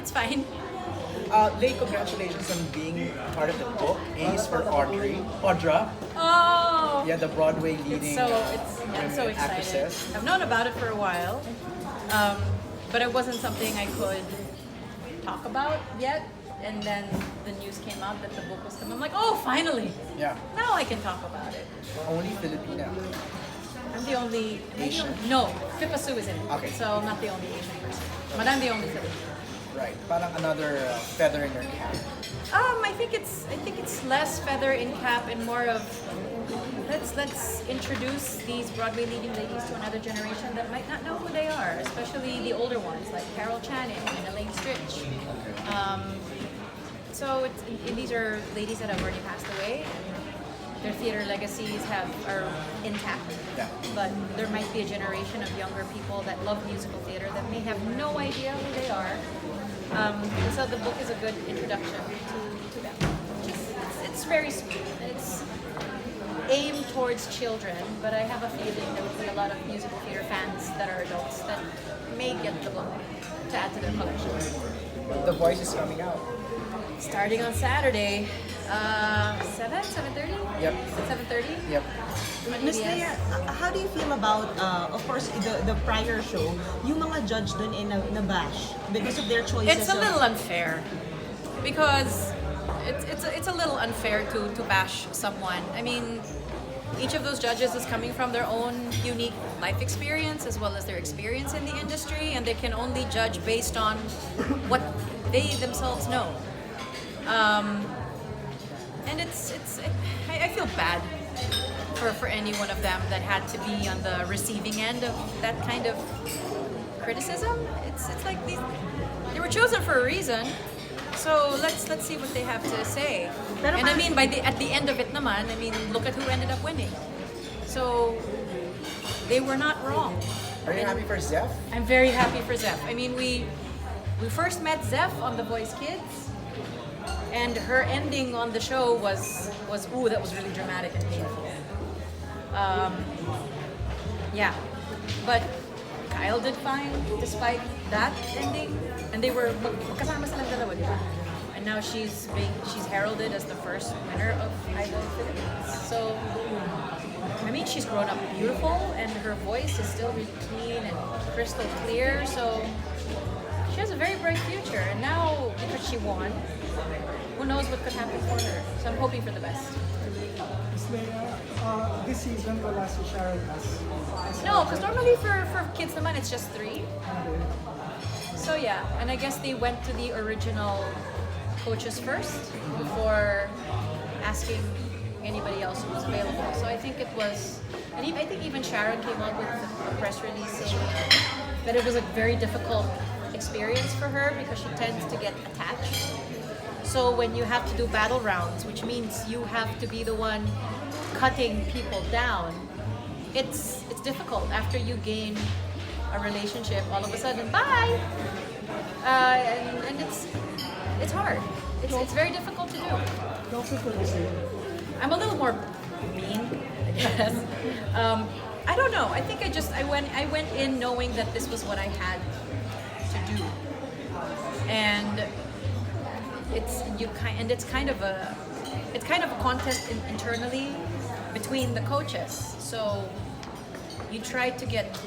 it's fine. Lea, congratulations on being part of the book. A is for Audra. Oh! Yeah, the Broadway leading I'm so excited. actresses. I've known about it for a while, but it wasn't something I could talk about yet. And then the news came out that the book was coming. I'm like, oh, finally! Yeah. Now I can talk about it. Only Filipina. I'm the only Asian? No, Pippa Sue is in it. Okay. So I'm not the only Asian person. But I'm the only Filipino. Right. Parang another feather in your cap. I think it's less feather in cap and more of let's introduce these Broadway leading ladies to another generation that might not know who they are, especially the older ones like Carol Channing and Elaine Stritch. So these are ladies that have already passed away. And their theater legacies are intact, Yeah. but there might be a generation of younger people that love musical theater that may have no idea who they are. So the book is a good introduction to them. It's very sweet. It's aimed towards children, but I have a feeling there will be a lot of musical theater fans that are adults that may get the book to add to their collections. The Voice is coming out. Starting on Saturday, 7:30? Yep. 7:30? Yep. Miss Lea, how do you feel about, of course, the prior show, yung mga judge dun na-bash because of their choices? It's a little unfair because it's a little unfair to bash someone. I mean, each of those judges is coming from their own unique life experience as well as their experience in the industry, and they can only judge based on what they themselves know. And I feel bad for any one of them that had to be on the receiving end of that kind of criticism. It's like they were chosen for a reason. So let's see what they have to say. And I mean, at the end of it naman, I mean, look at who ended up winning. So they were not wrong. Are you happy for Zeph? I'm very happy for Zeph. I mean, we first met Zeph on The Voice Kids, and her ending on the show was that was really dramatic and painful. Yeah, but Kyle did fine despite that ending, and they were magkasama silang dalawa, di ba? And now she's heralded as the first winner of Idol Philippines. So I mean, she's grown up beautiful, and her voice is still really clean and crystal clear. So she has a very bright future, and now because she won, who knows what could happen for her. So I'm hoping for the best. Miss Lea, this season wala si Sharon as No, because normally for kids naman, it's just 3. So yeah, and I guess they went to the original coaches first before asking anybody else who was available. So I think it was, and I think even Sharon came out with a press release saying that it was a very difficult experience for her because she tends to get attached. So when you have to do battle rounds, which means you have to be the one cutting people down, it's difficult after you gain a relationship. All of a sudden, bye, and it's hard. It's very difficult to do. I'm a little more mean, I guess. I don't know. I think I went in knowing that this was what I had to do, and it's kind of a contest internally between the coaches. So you try to get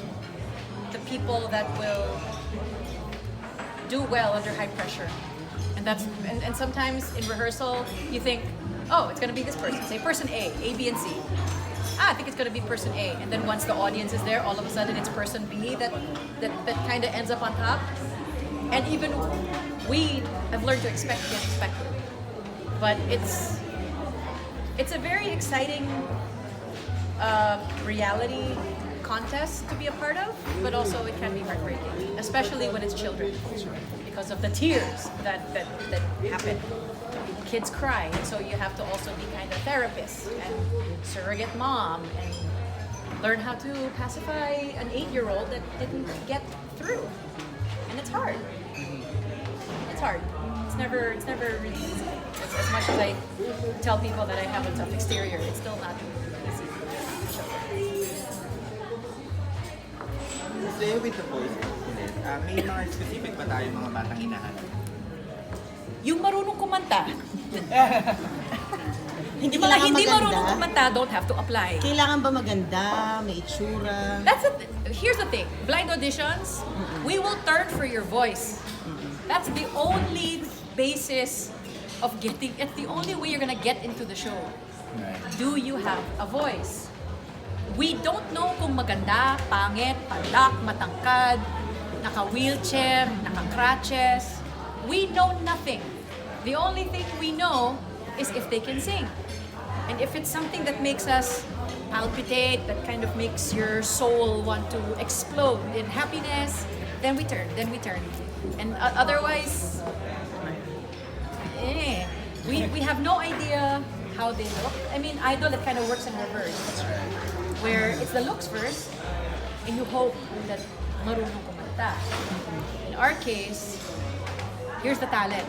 the people that will do well under high pressure, and sometimes in rehearsal you think, oh, it's gonna be this person. Say person A, B, and C. I think it's gonna be person A, and then once the audience is there, all of a sudden it's person B that kind of ends up on top. And even we have learned to expect the unexpected. But it's a very exciting reality contest to be a part of, but also it can be heartbreaking, especially when it's children, because of the tears that happen. Kids cry, and so you have to also be kind of therapist and surrogate mom and learn how to pacify an 8-year-old that didn't get through. And it's hard. It's hard. It's never really easy. As much as I tell people that I have a tough exterior, it's still not easy. Stay with the voice ulit. May mga specific ba tayo mga batang hinahanap? yung marunong kumanta. Hindi Yung mga kailangan hindi maganda. marunong kumanta don't have to apply. Kailangan ba maganda? May itsura? Here's the thing. Blind auditions, we will turn for your voice. That's the only basis of getting, it's the only way you're gonna get into the show. Right. Do you have a voice? We don't know kung maganda, pangit, palak, matangkad, naka-wheelchair, naka-crutches. We know nothing. The only thing we know is if they can sing. And if it's something that makes us palpitate, that kind of makes your soul want to explode in happiness, then we turn. And otherwise, we have no idea how they look. I mean, Idol, it kind of works in reverse. Where it's the looks first, and you hope that marunong kumanta. In our case, here's the talent.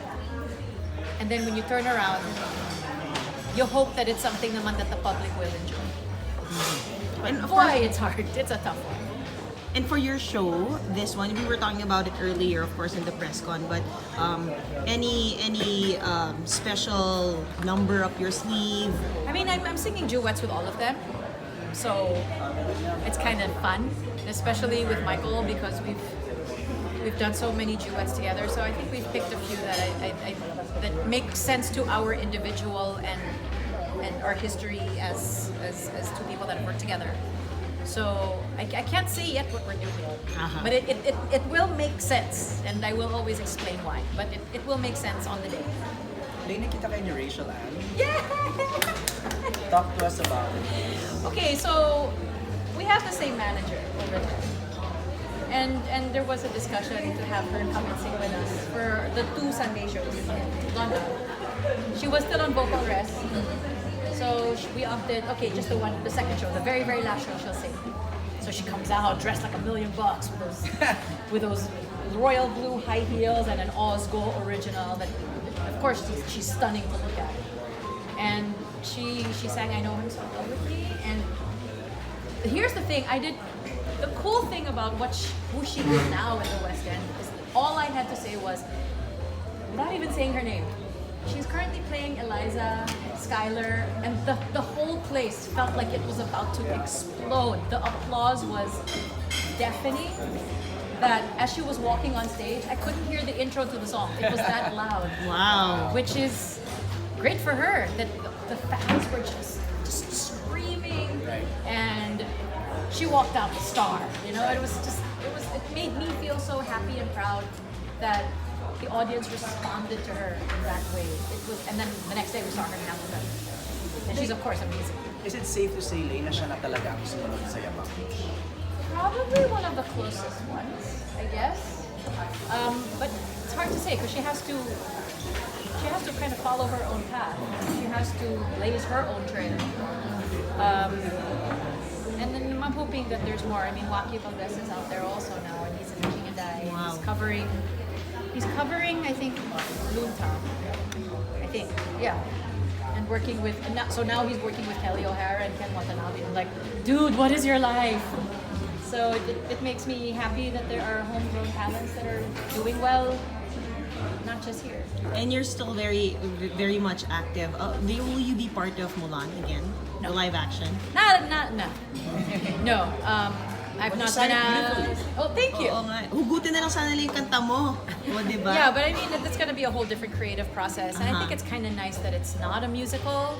And then when you turn around, you hope that it's something naman that the public will enjoy. And of Boy, course, it's hard. It's a tough one. and for your show, this one, we were talking about it earlier, of course, in the press con, but any special number up your sleeve? I mean, I'm singing duets with all of them, so it's kind of fun, especially with Michael because we've done so many duets together. So I think we've picked a few that that make sense to our individual and our history as two people that have worked together. So I can't say yet what we're doing, but it will make sense, and I will always explain why. But it will make sense on the day. Lea, nakita kayo ni Rachel Ann. Yeah. Talk to us about it. Okay, so we have the same manager over there. And there was a discussion to have her come and sing with us for the 2 Sunday shows in London. She was still on vocal rest. So we opted, okay, just the second show, the very, very last show she'll sing. So she comes out dressed like $1,000,000 with those royal blue high heels and an Osgo original that, of course, she's stunning to look at. And she sang I Know Him So Well with me. And here's the thing, the cool thing about who she is now in the West End is all I had to say was, without even saying her name, she's currently playing Eliza Schuyler, and the whole place felt like it was about to explode. The applause was deafening, that as she was walking on stage, I couldn't hear the intro to the song. It was that loud. Wow. Which is great for her, that the fans were just screaming. Right. And she walked out a star. You know, it made me feel so happy and proud that the audience responded to her in that way. And then the next day we saw her in Hamilton. And she's of course amazing. Is it safe to say, Lea, na siya na talaga ang sumunod sa yabang? Probably one of the closest ones, I guess. But it's hard to say because she has to kind of follow her own path. She has to blaze her own trail. And then I'm hoping that there's more. I mean, Joaquin Valdez is out there also now, and he's in King and Die. Wow. He's covering, I think, Loontown. I think, yeah. And working with, so now he's working with Kelly O'Hara and Ken Watanabe. I'm like, dude, what is your life? So it makes me happy that there are homegrown talents that are doing well, not just here. And you're still very, very much active. Will you be part of Mulan again? No. The live action? No. I've not been asked. Oh, thank you. Oo nga. Hugutin na lang sana nila yung kanta mo. O, diba? Yeah, but I mean, it's going to be a whole different creative process. And I think it's kind of nice that it's not a musical.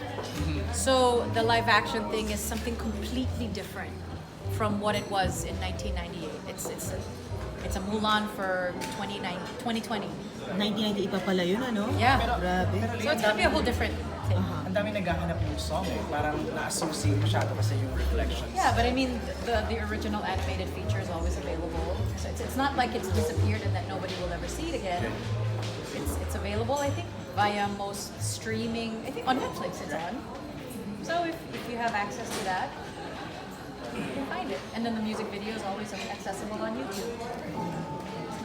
So the live action thing is something completely different from what it was in 1998. It's a Mulan for 2020. 1998 pa pala yun, ano? Yeah. Grabe. So it's going to be a whole different thing. Ang dami naghahanap ng song eh. Parang na-associate masyado kasi yung reflections. Yeah, but I mean, the original animated feature is always available. So it's not like it's disappeared and that nobody will ever see it again. It's available, I think, via most streaming. I think on Netflix it's on. So if you have access to that, you can find it. And then the music video is always accessible on YouTube.